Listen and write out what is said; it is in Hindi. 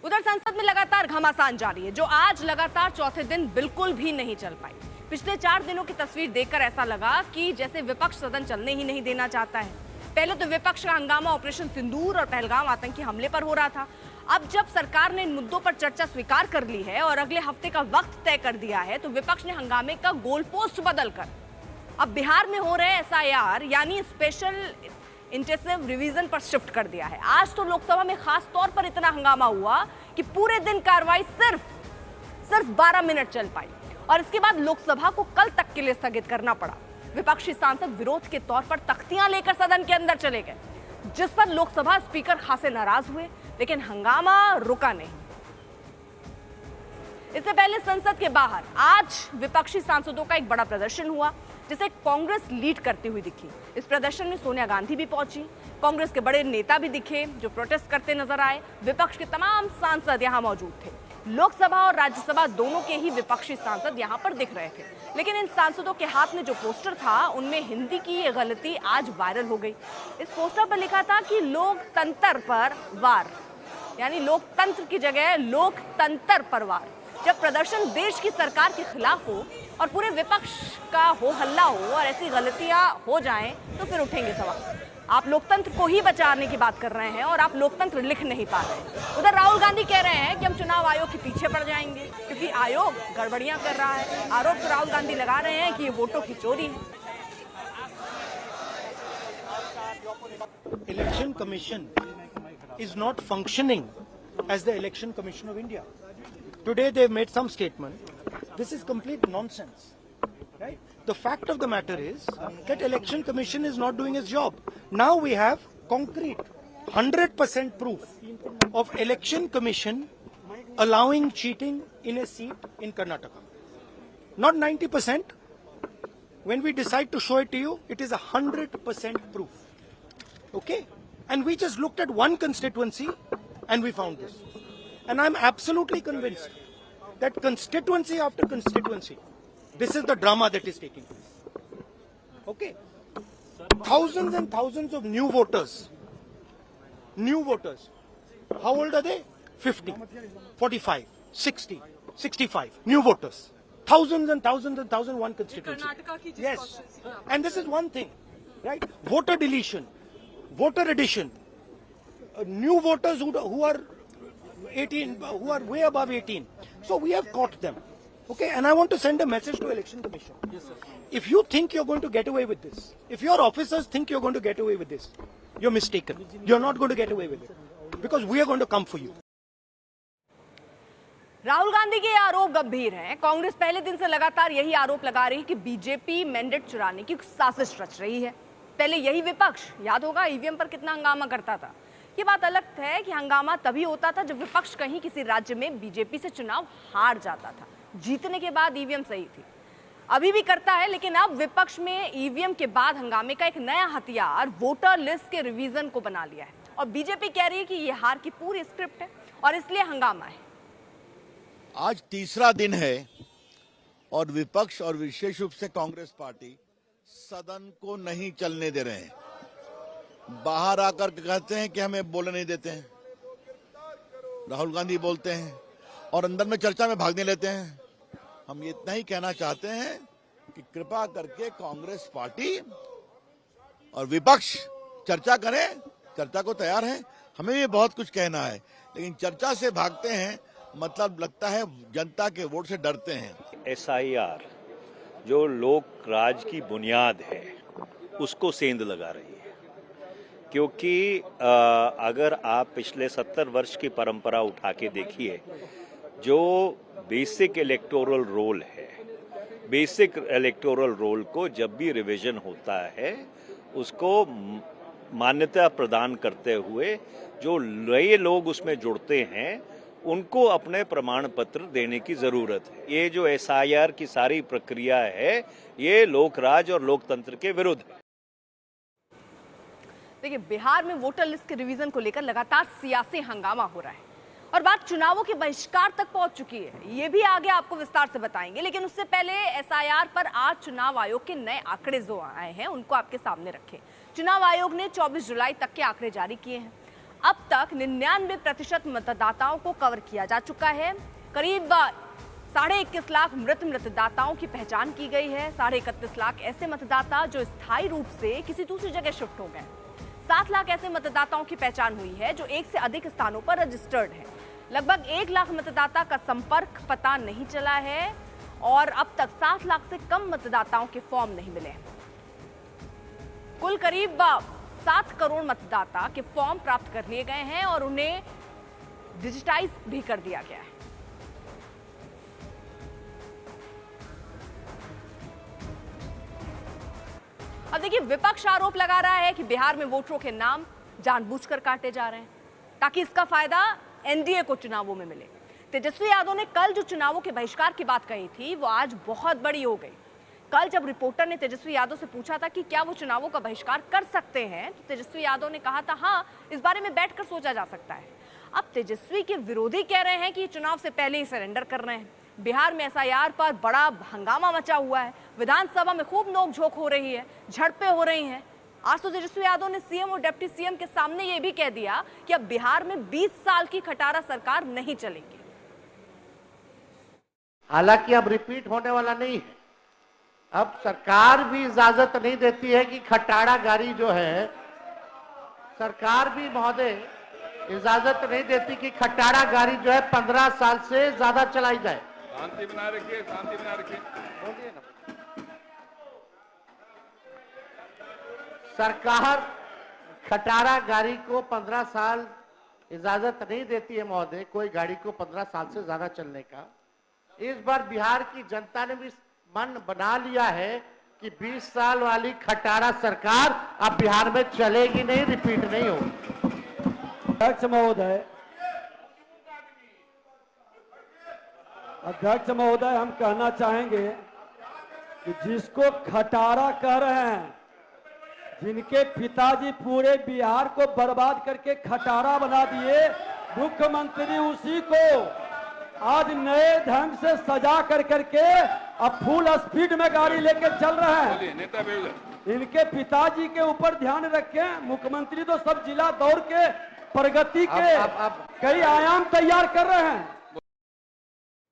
उधर संसद में लगातार घमासान जारी है, जो आज लगातार चौथे दिन बिल्कुल भी नहीं चल पाई। पिछले 4 दिनों की तस्वीर देखकर ऐसा लगा कि जैसे विपक्ष सदन चलने ही नहीं देना चाहता है। पहले तो विपक्ष का हंगामा ऑपरेशन सिंदूर और पहलगाम आतंकी हमले पर हो रहा था। अब जब सरकार ने इन मुद्दों पर चर्चा स्वीकार कर ली है और अगले हफ्ते का वक्त तय कर दिया है, तो विपक्ष ने हंगामे का गोल पोस्ट बदलकर अब बिहार में हो रहे एसआईआर यानी स्पेशल इंटेंसिव रिवीजन पर शिफ्ट कर दिया है। आज तो लोकसभा में खास तौर पर इतना हंगामा हुआ कि पूरे दिन कार्रवाई सिर्फ 12 मिनट चल पाई और इसके बाद लोकसभा को कल तक के लिए स्थगित करना पड़ा। विपक्षी सांसद विरोध के तौर पर तख्तियां लेकर सदन के अंदर चले गए, जिस पर लोकसभा स्पीकर खासे नाराज हुए, लेकिन हंगामा रुका नहीं। इससे पहले संसद के बाहर आज विपक्षी सांसदों का एक बड़ा प्रदर्शन हुआ, जिसे कांग्रेस लीड करती हुई दिखी। इस प्रदर्शन में सोनिया गांधी भी पहुंची, कांग्रेस के बड़े नेता भी दिखे जो प्रोटेस्ट करते नजर आए। विपक्ष के तमाम सांसद यहां मौजूद थे। लोकसभा और राज्यसभा दोनों के ही विपक्षी सांसद यहां पर दिख रहे थे, लेकिन इन सांसदों के हाथ में जो पोस्टर था उनमें हिंदी की ये गलती आज वायरल हो गई। इस पोस्टर पर लिखा था कि लोकतंत्र पर वार, यानी लोकतंत्र की जगह लोकतंत्र पर वार। जब प्रदर्शन देश की सरकार के खिलाफ हो और पूरे विपक्ष का हो हल्ला हो और ऐसी गलतियां हो जाएं, तो फिर उठेंगे सवाल। आप लोकतंत्र को ही बचाने की बात कर रहे हैं और आप लोकतंत्र लिख नहीं पा रहे हैं। उधर राहुल गांधी कह रहे हैं कि हम चुनाव आयोग के पीछे पड़ जाएंगे क्योंकि आयोग गड़बड़ियां कर रहा है। आरोप तो राहुल गांधी लगा रहे हैं कि ये वोटों की चोरी है। Election Commission is not functioning as the Election Commission of India. Today they have made some statement. This is complete nonsense, right? The fact of the matter is that Election Commission is not doing its job. Now we have concrete 100% proof of Election Commission allowing cheating in a seat in Karnataka. Not 90%. When we decide to show it to you, it is 100% proof. Okay? And we just looked at one constituency and we found this. And I'm absolutely convinced that constituency after constituency, this is the drama that is taking place. Okay? Thousands and thousands of new voters. New voters. How old are they? 50, 45, 60, 65. New voters. Thousands and thousands and thousands, one constituency. Yes. And this is one thing, right? Voter deletion, voter addition. New voters who are 18, who are way above 18. So we have caught them. Okay, and I want to send a message to Election Commission. Yes, sir. If you think you're going to get away with this, if your officers think you're going to get away with this, you're mistaken. You're not going to get away with it. Because we are going to come for you. Rahul Gandhi के आरोप गंभीर हैं। कांग्रेस पहले दिन से लगातार यही आरोप लगा रही है कि बीजेपी मैंडेट चुराने की साजिश रच रही है। पहले यही विपक्ष, याद होगा ईवीएम पर कितना हंगामा करता था। ये बात अलग है कि हंगामा तभी होता था जब विपक्ष कहीं किसी राज्य में बीजेपी से चुनाव हार जाता था। जीतने के बाद ईवीएम सही थी, अभी भी करता है, लेकिन अब विपक्ष में ईवीएम के बाद हंगामे का एक नया हथियार वोटर लिस्ट के रिवीजन को बना लिया है। और बीजेपी कह रही है कि ये हार की पूरी स्क्रिप्ट है और इसलिए हंगामा है। आज तीसरा दिन है और विपक्ष और विशेष रूप से कांग्रेस पार्टी सदन को नहीं चलने दे रहे हैं। बाहर आकर कहते हैं कि हमें बोलने नहीं देते हैं। राहुल गांधी बोलते हैं और अंदर में चर्चा में भागने लेते हैं। हम इतना ही कहना चाहते हैं कि कृपा करके कांग्रेस पार्टी और विपक्ष चर्चा करें। चर्चा को तैयार है, हमें भी बहुत कुछ कहना है, लेकिन चर्चा से भागते हैं, मतलब लगता है जनता के वोट से डरते हैं। एसआईआर जो लोक राज की बुनियाद है उसको सेंध लगा रही है, क्योंकि अगर आप पिछले 70 वर्ष की परंपरा उठा के देखिए, जो बेसिक इलेक्टोरल रोल है, बेसिक इलेक्टोरल रोल को जब भी रिवीजन होता है उसको मान्यता प्रदान करते हुए जो नए लोग उसमें जुड़ते हैं उनको अपने प्रमाण पत्र देने की जरूरत है। ये जो एसआईआर की सारी प्रक्रिया है ये लोकराज और लोकतंत्र के विरुद्ध है। देखिए, बिहार में वोटर लिस्ट के रिवीजन को लेकर लगातार सियासी हंगामा हो रहा है और बात चुनावों के बहिष्कार तक पहुंच चुकी है। ये भी आगे आपको विस्तार से बताएंगे, लेकिन उससे पहले एसआईआर पर आज चुनाव आयोग के नए आंकड़े जो आए हैं उनको आपके सामने रखें। चुनाव आयोग ने 24 जुलाई तक के आंकड़े जारी किए हैं। अब तक 99% मतदाताओं को कवर किया जा चुका है। करीब 21.5 लाख मृत मतदाताओं की पहचान की गई है। 31.5 लाख ऐसे मतदाता जो स्थायी रूप से किसी दूसरी जगह शिफ्ट हो गए। 7 लाख ऐसे मतदाताओं की पहचान हुई है जो एक से अधिक स्थानों पर रजिस्टर्ड है। लगभग 1 लाख मतदाता का संपर्क पता नहीं चला है और अब तक 7 लाख से कम मतदाताओं के फॉर्म नहीं मिले। कुल करीब 7 करोड़ मतदाता के फॉर्म प्राप्त कर लिए गए हैं और उन्हें डिजिटाइज भी कर दिया गया है। अब देखिए, विपक्ष आरोप लगा रहा है कि बिहार में वोटरों के नाम जानबूझकर काटे जा रहे हैं ताकि इसका फायदा एनडीए को चुनावों में मिले। तेजस्वी यादव ने कल जो चुनावों के बहिष्कार की बात कही थी वो आज बहुत बड़ी हो गई। कल जब रिपोर्टर ने तेजस्वी यादव से पूछा था कि क्या वो चुनावों का बहिष्कार कर सकते हैं, तो तेजस्वी यादव ने कहा था हाँ, इस बारे में बैठकर सोचा जा सकता है। अब तेजस्वी के विरोधी कह रहे हैं कि चुनाव से पहले ही सरेंडर कर रहे हैं। बिहार में एसआईआर पर बड़ा हंगामा मचा हुआ है, विधानसभा में खूब नोकझोंक हो रही है, झड़पें हो रही हैं। आज तो तेजस्वी यादव ने सीएम और डिप्टी सीएम के सामने ये भी कह दिया कि अब बिहार में 20 साल की खटारा सरकार नहीं चलेगी। हालांकि अब रिपीट होने वाला नहीं है। अब सरकार भी इजाजत नहीं देती है कि खटारा गाड़ी जो है, सरकार भी महोदय इजाजत नहीं देती कि खटारा गाड़ी जो है 15 साल से ज्यादा चलाई जाए। शांति बनाए रखिए, शांति बनाए रखिए। बोलिए ना। सरकार खटारा गाड़ी को 15 साल इजाजत नहीं देती है महोदय, कोई गाड़ी को 15 साल से ज्यादा चलने का। इस बार बिहार की जनता ने भी मन बना लिया है कि 20 साल वाली खटारा सरकार अब बिहार में चलेगी नहीं, रिपीट नहीं होगी। अध्यक्ष महोदय, हम कहना चाहेंगे कि जिसको खटारा कह रहे हैं, जिनके पिताजी पूरे बिहार को बर्बाद करके खटारा बना दिए, मुख्यमंत्री उसी को आज नए ढंग से सजा कर करके अब फुल स्पीड में गाड़ी लेके चल रहे हैं। इनके पिताजी के ऊपर ध्यान रखें। मुख्यमंत्री तो सब जिला दौड़ के प्रगति के कई आयाम तैयार कर रहे हैं।